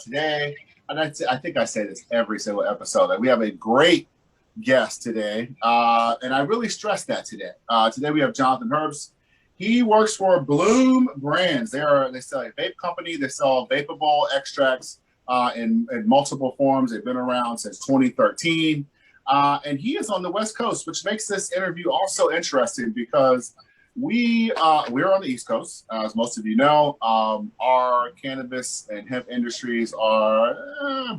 Today, and I think I say this every single episode, that we have a great guest today, and I really stress that today. Today we have Johnathan Herbst. He works for Bloom Brands. They sell a vape company. They sell vapable extracts in multiple forms. They've been around since 2013, and he is on the West Coast, which makes this interview also interesting because we're on the East Coast, as most of you know. Our cannabis and hemp industries are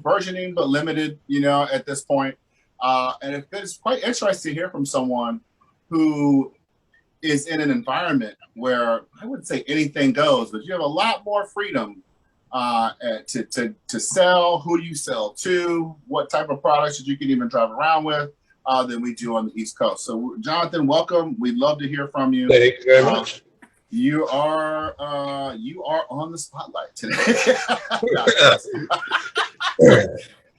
burgeoning but limited, at this point. And it's quite interesting to hear from someone who is in an environment where I wouldn't say anything goes, but you have a lot more freedom to sell, who do you sell to, what type of products that you can even drive around with, than we do on the East Coast. So, Johnathan, welcome. We'd love to hear from you. Thank you very much. You are on the spotlight today.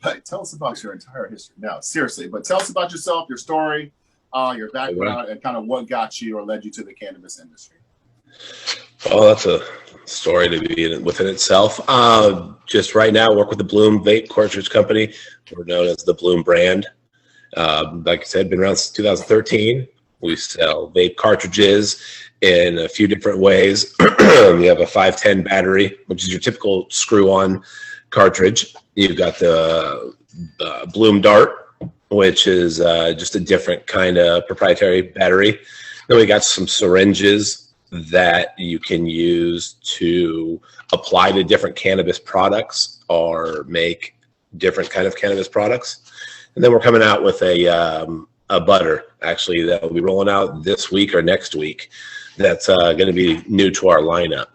But tell us about your entire history. No, seriously, but tell us about yourself, your story, your background, and kind of what got you or led you to the cannabis industry. Well, that's a story to be within itself. Just right now, I work with the Bloom Vape Cartridge Company. We're known as the Bloom brand. Like I said, been around since 2013. We sell vape cartridges in a few different ways. We have a 510 battery, which is your typical screw-on cartridge. You've got the Bloom Dart, which is just a different kind of proprietary battery. Then we got some syringes that you can use to apply to different cannabis products or make different kind of cannabis products. And then we're coming out with a butter, actually, that will be rolling out this week or next week. That's going to be new to our lineup.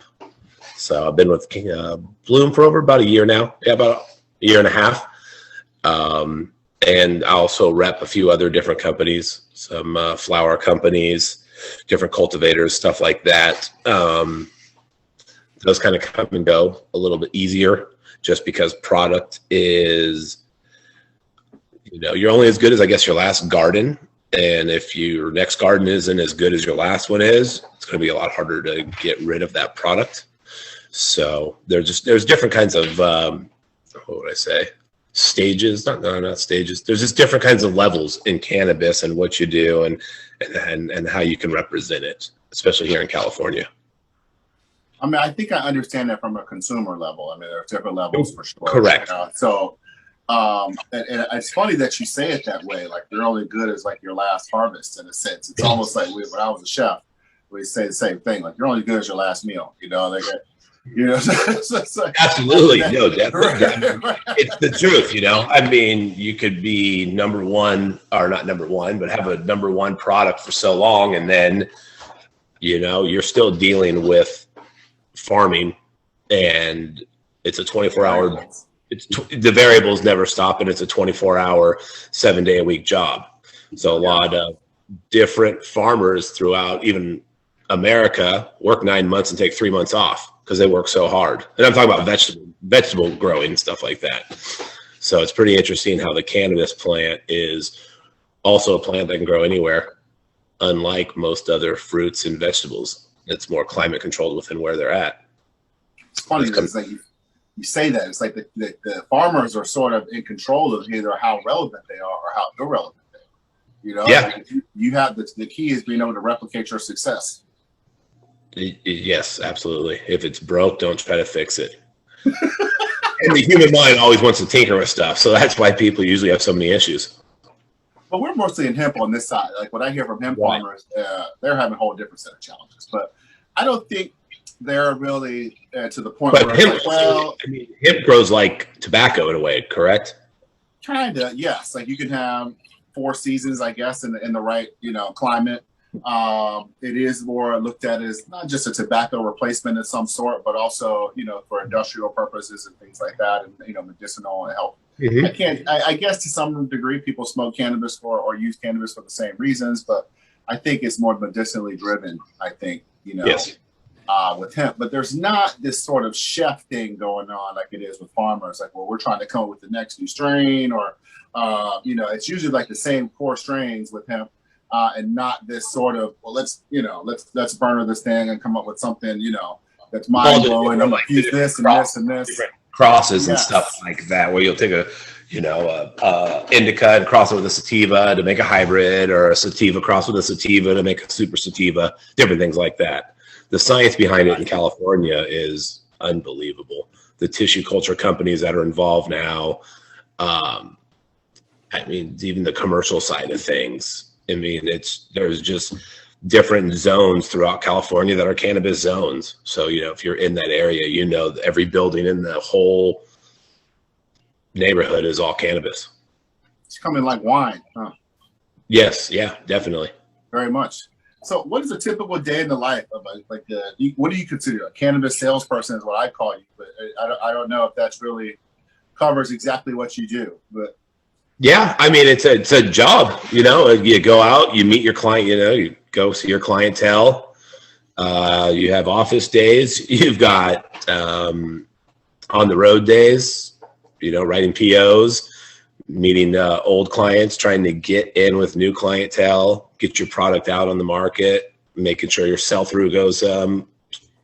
So I've been with Bloom for over about a year now. Yeah, about a year and a half. And I also rep a few other different companies, some flower companies, different cultivators, stuff like that. Those kind of come and go a little bit easier just because product is, you're only as good as, I guess, your last garden. And if your next garden isn't as good as your last one is, it's going to be a lot harder to get rid of that product. So there's different kinds of, what would I say, stages? Not stages. There's just different kinds of levels in cannabis and what you do and how you can represent it, especially here in California. I mean, I think I understand that from a consumer level. I mean, there are different levels for sure. Correct. So, and it's funny that you say it that way. Like you're only good as like your last harvest in a sense. It's almost like when I was a chef, we say the same thing. Like you're only good as your last meal. So Absolutely. No, definitely. Right. It's the truth, I mean, you could be number one, or not number one, but have a number one product for so long. And then, you're still dealing with farming and it's a 24-hour, the variables never stop, and it's a 24-hour, 7-day-a-week job. So a lot of different farmers throughout even America work 9 months and take 3 months off because they work so hard. And I'm talking about vegetable growing and stuff like that. So it's pretty interesting how the cannabis plant is also a plant that can grow anywhere, unlike most other fruits and vegetables. It's more climate controlled within where they're at. It's funny because like you say that. It's like the farmers are sort of in control of either how relevant they are or how irrelevant they are. Yeah. Like you have the key is being able to replicate your success. Yes, absolutely. If it's broke, don't try to fix it. And the human mind always wants to tinker with stuff, so that's why people usually have so many issues. But we're mostly in hemp on this side. Like what I hear from hemp farmers, they're having a whole different set of challenges. But I don't think they're really to the point where hemp, hemp grows like tobacco in a way, correct? Kinda, yes. Like you can have 4 seasons, I guess, in the right climate. It is more looked at as not just a tobacco replacement of some sort, but also for industrial purposes and things like that, and medicinal and health. Mm-hmm. I guess to some degree people smoke cannabis or use cannabis for the same reasons, but I think it's more medicinally driven. I think yes. With hemp, but there's not this sort of chef thing going on like it is with farmers. Like, well, we're trying to come up with the next new strain, or it's usually like the same core strains with hemp. And not this sort of, well, let's burner this thing and come up with something, that's mind blowing. I'm gonna use this and this and this. crosses and Yes. stuff like that, where you'll take a indica and cross it with a sativa to make a hybrid, or a sativa cross with a sativa to make a super sativa, different things like that. The science behind it in California is unbelievable. The tissue culture companies that are involved now, even the commercial side of things. There's just different zones throughout California that are cannabis zones. So, if you're in that area, every building in the whole neighborhood is all cannabis. It's coming like wine, huh? Yes, yeah, definitely. Very much. So what is a typical day in the life of what do you consider a cannabis salesperson is what I call you, but I don't know if that's really covers exactly what you do, but. Yeah, it's a job, you go out, you meet your client, you go see your clientele. You have office days, you've got on the road days, writing POs, meeting old clients, trying to get in with new clientele, get your product out on the market, making sure your sell-through goes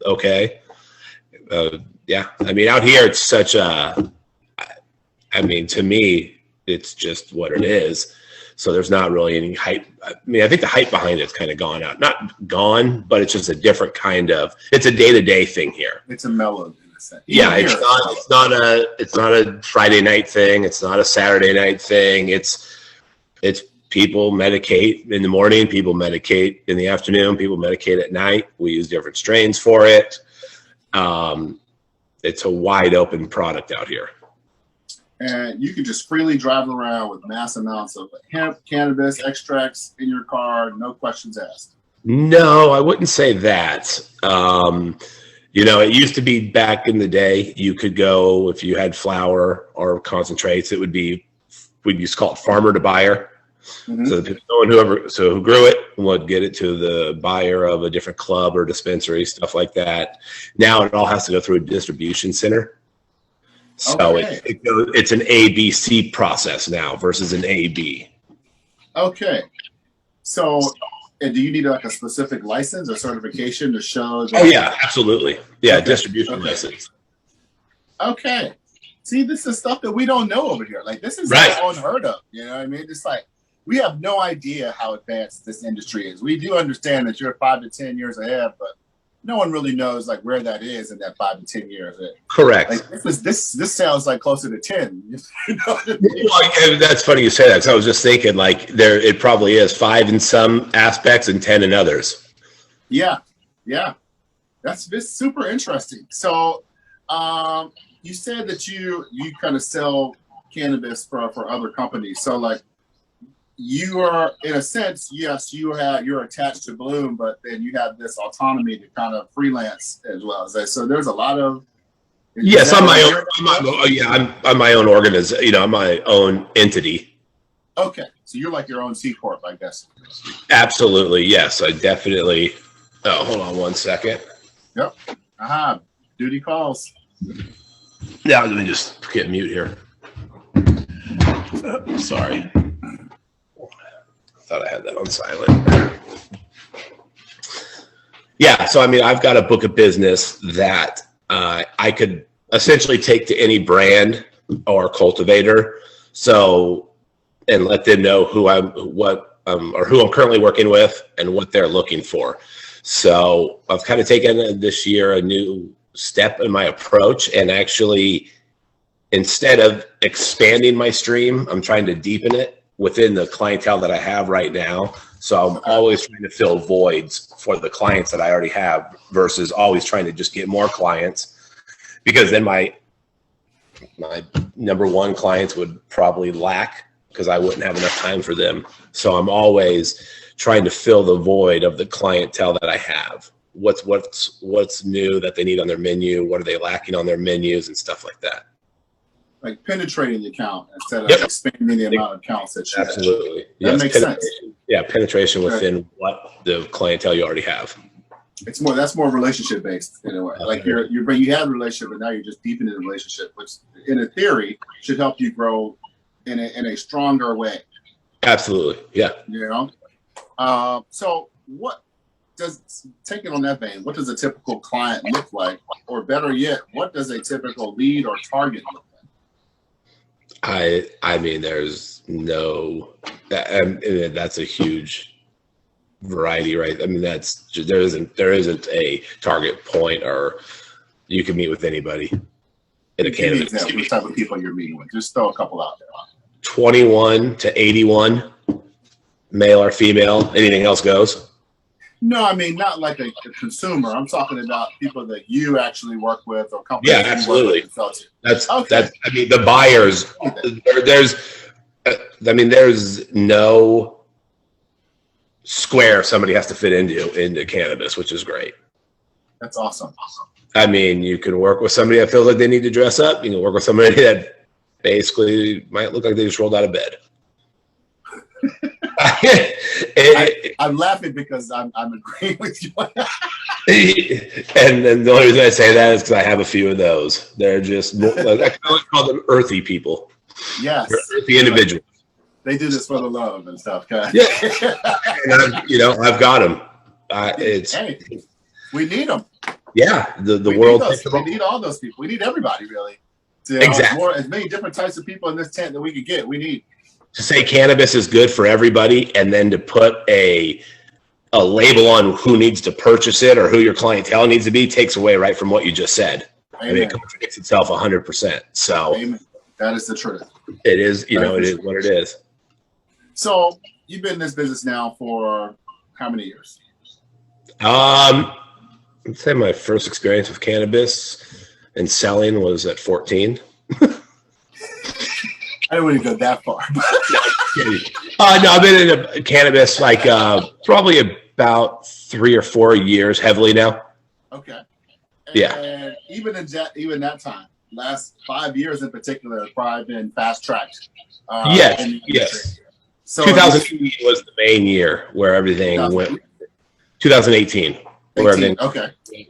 okay. Out here it's such to me, it's just what it is. So there's not really any hype. I think the hype behind it's kind of gone out. Not gone, but it's just a different it's a day-to-day thing here. It's a mellow in a sense. Yeah, it's not a Friday night thing. It's not a Saturday night thing. It's people medicate in the morning, people medicate in the afternoon, people medicate at night. We use different strains for it. It's a wide open product out here. And you can just freely drive around with mass amounts of hemp, cannabis, extracts in your car, no questions asked. No, I wouldn't say that. It used to be back in the day, you could go, if you had flower or concentrates, we used to call it farmer to buyer. Mm-hmm. So who grew it would get it to the buyer of a different club or dispensary, stuff like that. Now it all has to go through a distribution center. So okay. It's an ABC process now versus an AB. Okay. So, and do you need like a specific license or certification to show? Oh yeah, absolutely. Yeah, okay. Distribution license. Okay. See, this is stuff that we don't know over here. Like this is right. Unheard of. You know what I mean? It's like we have no idea how advanced this industry is. We do understand that you're 5 to 10 years ahead, but no one really knows like where that is in that 5 to 10 years. Correct. Like this sounds like closer to 10. You know what I mean? Well, that's funny you say that. So I was just thinking like it probably is 5 in some aspects and 10 in others. Yeah. That's super interesting. So you said that you kind of sell cannabis for other companies. So like you are, in a sense, yes, you're attached to Bloom, but then you have this autonomy to kind of freelance as well. So there's a lot of yes, I'm my own. I'm my own organization. I'm my own entity. Okay, so you're like your own C corp, I guess. Absolutely, yes. I definitely. Oh, hold on one second. Yep. Aha, duty calls. Yeah, let me just get mute here. Sorry. Thought I had that on silent. Yeah, so I've got a book of business that I could essentially take to any brand or cultivator, and let them know who I'm currently working with and what they're looking for. So I've kind of taken this year a new step in my approach, and actually, instead of expanding my stream, I'm trying to deepen it within the clientele that I have right now. So I'm always trying to fill voids for the clients that I already have versus always trying to just get more clients, because then my number one clients would probably lack because I wouldn't have enough time for them. So I'm always trying to fill the void of the clientele that I have. What's new that they need on their menu? What are they lacking on their menus and stuff like that? Like penetrating the account instead of expanding the amount of accounts that you have. Absolutely. That makes sense. Yeah, penetration within what the clientele you already have. That's more relationship based in a way. Okay. Like you have a relationship, but now you're just deepening the relationship, which in a theory should help you grow in a stronger way. Absolutely. Yeah. So what take it on that vein, what does a typical client look like? Or better yet, what does a typical lead or target look like? I mean, there's no, that's a huge variety, right? I mean, there isn't a target point, or you can meet with anybody in a cannabis. What type of people you're meeting with? Just throw a couple out there. 21 to 81, male or female. Anything else goes. No, I mean, not like a consumer. I'm talking about people that you actually work with, or companies. Yeah, absolutely. That's okay. I mean, the buyers. There's no square somebody has to fit into cannabis, which is great. That's awesome. I mean, you can work with somebody that feels like they need to dress up. You can work with somebody that basically might look like they just rolled out of bed. I'm laughing because I'm agreeing with you. And then the only reason I say that is because I have a few of those. They're just, I call them earthy people. Yes. They're earthy individuals. They do this for the love and stuff. Okay? Yeah. And I've got them. Hey, we need them. Yeah. The world. We need all those people. We need everybody, really. Exactly. As many different types of people in this tent that we could get. We need. To say cannabis is good for everybody, and then to put a label on who needs to purchase it or who your clientele needs to be, takes away right from what you just said. Amen. I mean, it contradicts itself 100%. So Amen. That is the truth. It is, it is what it is. So you've been in this business now for how many years? I'd say my first experience with cannabis and selling was at 14. I don't want to go that far. No, I've been in cannabis like probably about 3 or 4 years heavily now. Okay. And yeah. Even that time, last 5 years in particular, has probably been fast tracked. Yes. So 2018 was the main year where everything went. 2018, where everything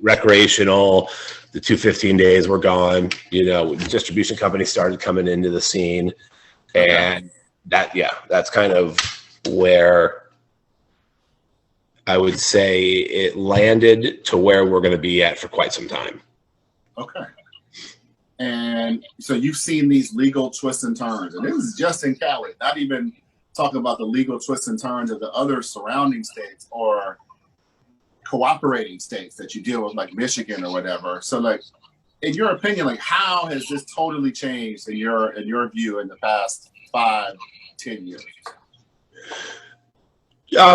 recreational. The 215 days were gone. Distribution companies started coming into the scene. And that's kind of where I would say it landed to where we're going to be at for quite some time. Okay. And so you've seen these legal twists and turns, and this is just in Cali, not even talking about the legal twists and turns of the other surrounding states or cooperating states that you deal with, like Michigan or whatever. So, like, in your opinion, like, how has this totally changed in your view in the past 5-10 years?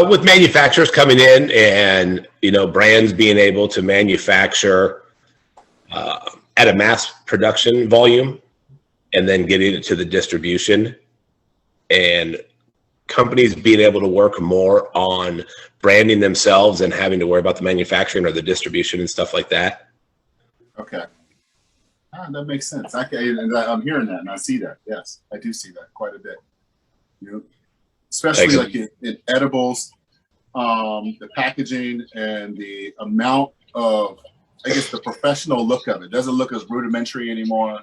With manufacturers coming in and brands being able to manufacture at a mass production volume and then getting it to the distribution, and companies being able to work more on branding themselves and having to worry about the manufacturing or the distribution and stuff like that. Okay. That makes sense. I'm hearing that and I see that. Yes, I do see that quite a bit. Especially like in edibles, the packaging and the amount of, I guess, the professional look of it doesn't look as rudimentary anymore.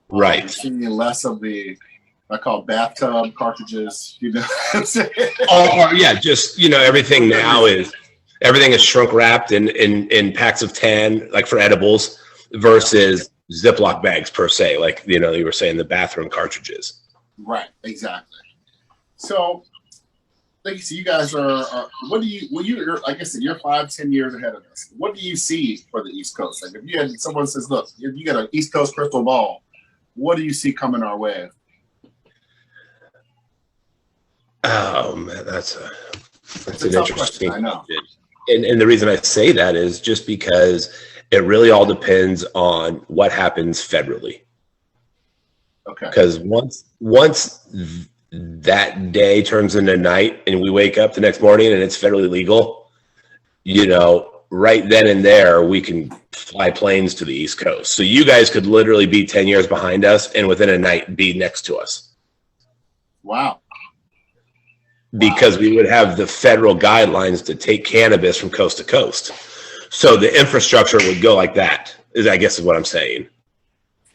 Right. You're seeing less of the, I call bathtub cartridges. Everything now is shrunk wrapped in packs of 10, like for edibles, versus Ziploc bags per se, like you were saying, the bathroom cartridges. Right, exactly. So, like you see, you guys are. What do you? Well, you're. I guess you're 5-10 years ahead of us. What do you see for the East Coast? Like, if you had someone says, "Look, you got an East Coast crystal ball," what do you see coming our way? Oh man, that's an interesting question. I know. And the reason I say that is just because it really all depends on what happens federally. Okay. Because once that day turns into night and we wake up the next morning and it's federally legal, right then and there we can fly planes to the East Coast. So you guys could literally be 10 years behind us and within a night be next to us. Wow. Because we would have the federal guidelines to take cannabis from coast to coast. So the infrastructure would go like that, is what I'm saying.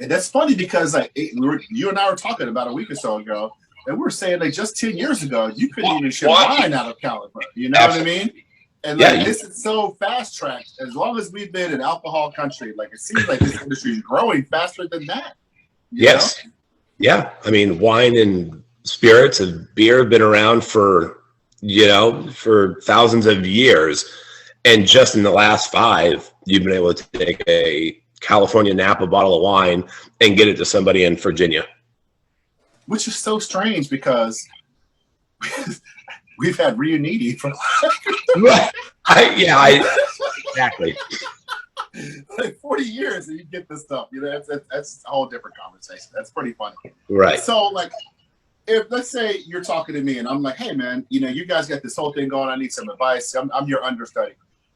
And that's funny because you and I were talking about a week or so ago, and we're saying just 10 years ago, you couldn't even ship wine out of California. You know what I mean? And Yeah. like this is so fast tracked. As long as we've been an alcohol country, like it seems like this industry is growing faster than that. Yes. Know? Yeah. I mean, wine and spirits and beer have been around for, for thousands of years. And just in the last 5, you've been able to take a California Napa bottle of wine and get it to somebody in Virginia. Which is so strange because we've had Riuniti for right. Exactly. like 40 years and you get this stuff. That's a whole different conversation. That's pretty funny. Right. So like if let's say you're talking to me and I'm like, hey man, you guys got this whole thing going. I need some advice. I'm your understudy.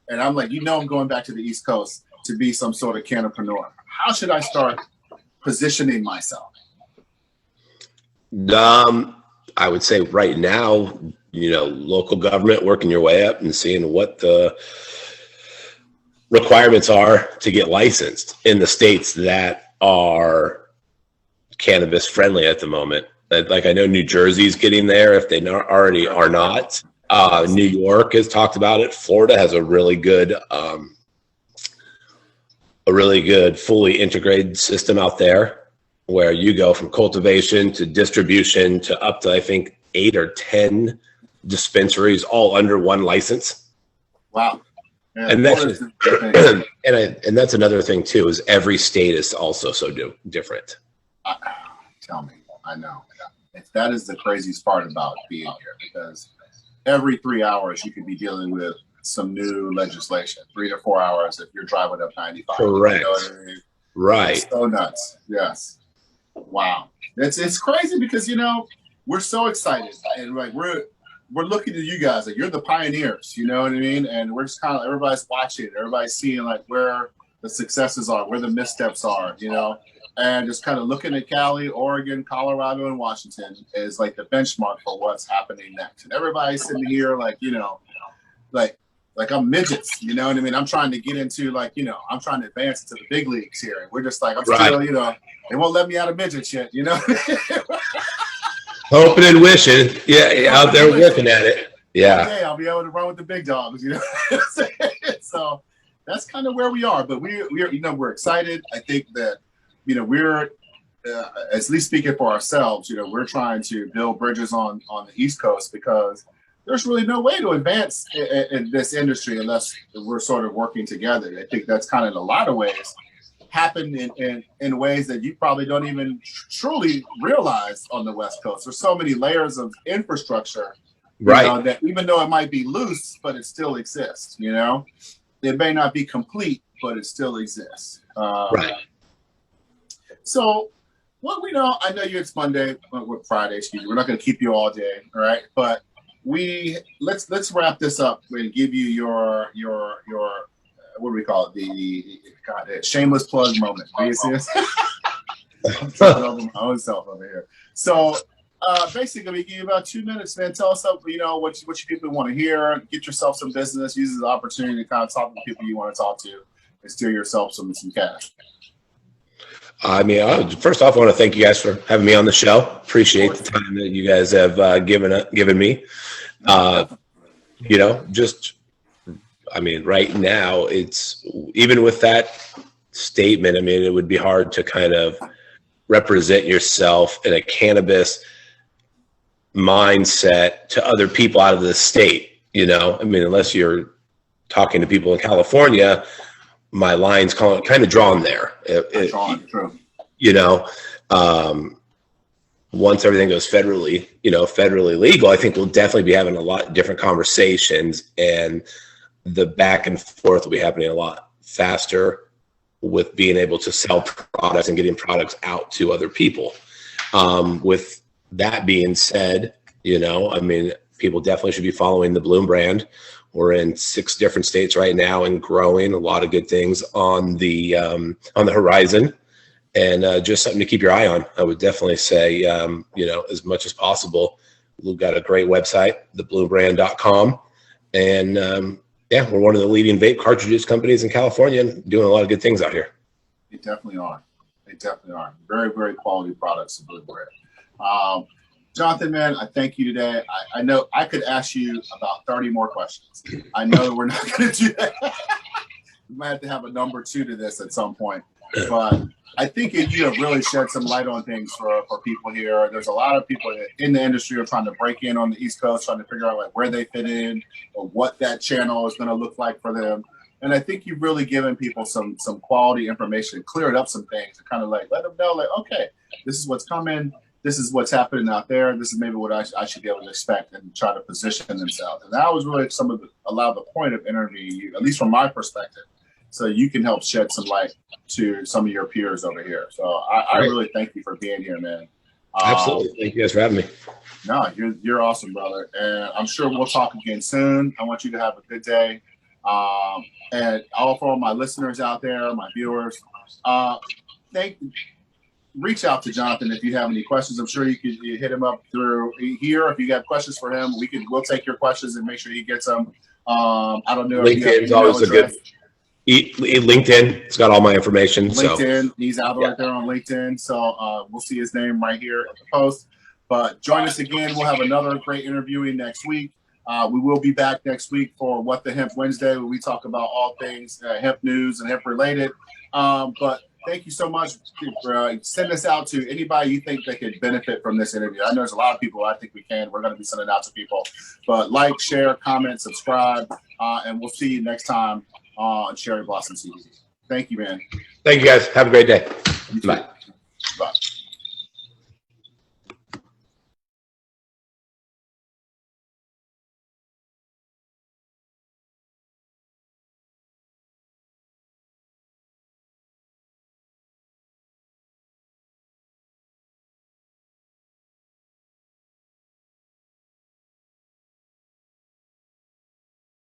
And I'm like, I'm going back to the East Coast to be some sort of canopreneur. How should I start positioning myself? I would say right now, local government, working your way up and seeing what the requirements are to get licensed in the states that are cannabis friendly at the moment. Like I know New Jersey's getting there if they already are not. New York has talked about it. Florida has a really good fully integrated system out there where you go from cultivation to distribution to up to, I think, 8 or 10 dispensaries all under one license. Wow. Yeah, and that's just, and that's another thing too, is every state is also so different. Tell me, I know. That is the craziest part about being here, because every 3 hours you could be dealing with some new legislation. 3 to 4 hours if you're driving up 95. Correct. You know what I mean? Right. It's so nuts. Yes. Wow. It's crazy because we're so excited and like we're looking at you guys, like you're the pioneers, you know what I mean? And we're just kind of, everybody's watching, everybody's seeing like where the successes are, where the missteps are, and just kind of looking at Cali, Oregon, Colorado, and Washington is like the benchmark for what's happening next. And everybody's sitting here like, like I'm midgets, you know what I mean? I'm trying to get into I'm trying to advance into the big leagues here. And we're just like, I'm still, they won't let me out of midget shit, Hoping and wishing. Yeah, out there working at it. Yeah. Okay, I'll be able to run with the big dogs, So that's kind of where we are. But we're we're excited. I think that, we're at least speaking for ourselves, we're trying to build bridges on the East Coast because there's really no way to advance in this industry unless we're sort of working together. I think that's kind of in a lot of ways happen in ways that you probably don't even truly realize on the West Coast. There's so many layers of infrastructure, right? That even though it might be loose, but it still exists. It may not be complete, but it still exists. Right. So what I know it's Monday, Friday, excuse me. We're not going to keep you all day, all right? But let's wrap this up and give you your what do we call it? The shameless plug moment. Do you see this? I'm talking over my own self over here. So basically, we give you about 2 minutes, man. Tell us something, what you people want to hear. Get yourself some business. Use the opportunity to kind of talk to people you want to talk to and steal yourself some cash. I mean, first off, I want to thank you guys for having me on the show. Appreciate the time that you guys have given me. I mean, right now, it's even with that statement, I mean, it would be hard to kind of represent yourself in a cannabis mindset to other people out of the state, I mean, unless you're talking to people in California, my line's kind of drawn there. True. Once everything goes federally legal, I think we'll definitely be having a lot of different conversations, and the back and forth will be happening a lot faster with being able to sell products and getting products out to other people. With that being said, I mean, people definitely should be following the Bloom brand. We're in 6 different states right now and growing. A lot of good things on the horizon, and just something to keep your eye on. I would definitely say, as much as possible. We've got a great website, thebloombrand.com, and we're one of the leading vape cartridges companies in California, and doing a lot of good things out here. They definitely are. Very, very quality products of Bloom Brand. Johnathan, man, I thank you today. I know I could ask you about 30 more questions. I know that we're not going to do that. We might have to have a number 2 to this at some point. But I think you have really shed some light on things for people here. There's a lot of people in the industry who are trying to break in on the East Coast, trying to figure out like where they fit in or what that channel is going to look like for them. And I think you've really given people some quality information, cleared up some things, and kind of like let them know, like, okay, this is what's coming. This is what's happening out there. This is maybe what I should be able to expect and try to position themselves. And that was really a lot of the point of interviewing you, at least from my perspective, so you can help shed some light to some of your peers over here. So I really thank you for being here, man. Absolutely. Thank you guys for having me. No, you're awesome, brother. And I'm sure we'll talk again soon. I want you to have a good day. And all for my listeners out there, my viewers, reach out to Johnathan if you have any questions. I'm sure you could hit him up through here. If you have questions for him, we'll take your questions and make sure he gets them. I don't know. LinkedIn is always a good. LinkedIn, it's got all my information. LinkedIn, he's out right there on LinkedIn. So we'll see his name right here at the post. But join us again. We'll have another great interviewing next week. We will be back next week for What the Hemp Wednesday, where we talk about all things hemp news and hemp related. But thank you so much for send this out to anybody you think that could benefit from this interview. I know there's a lot of people I think we can. We're going to be sending it out to people. But like, share, comment, subscribe, and we'll see you next time on Cherry Blossom CBD. Thank you, man. Thank you, guys. Have a great day. You too. Bye.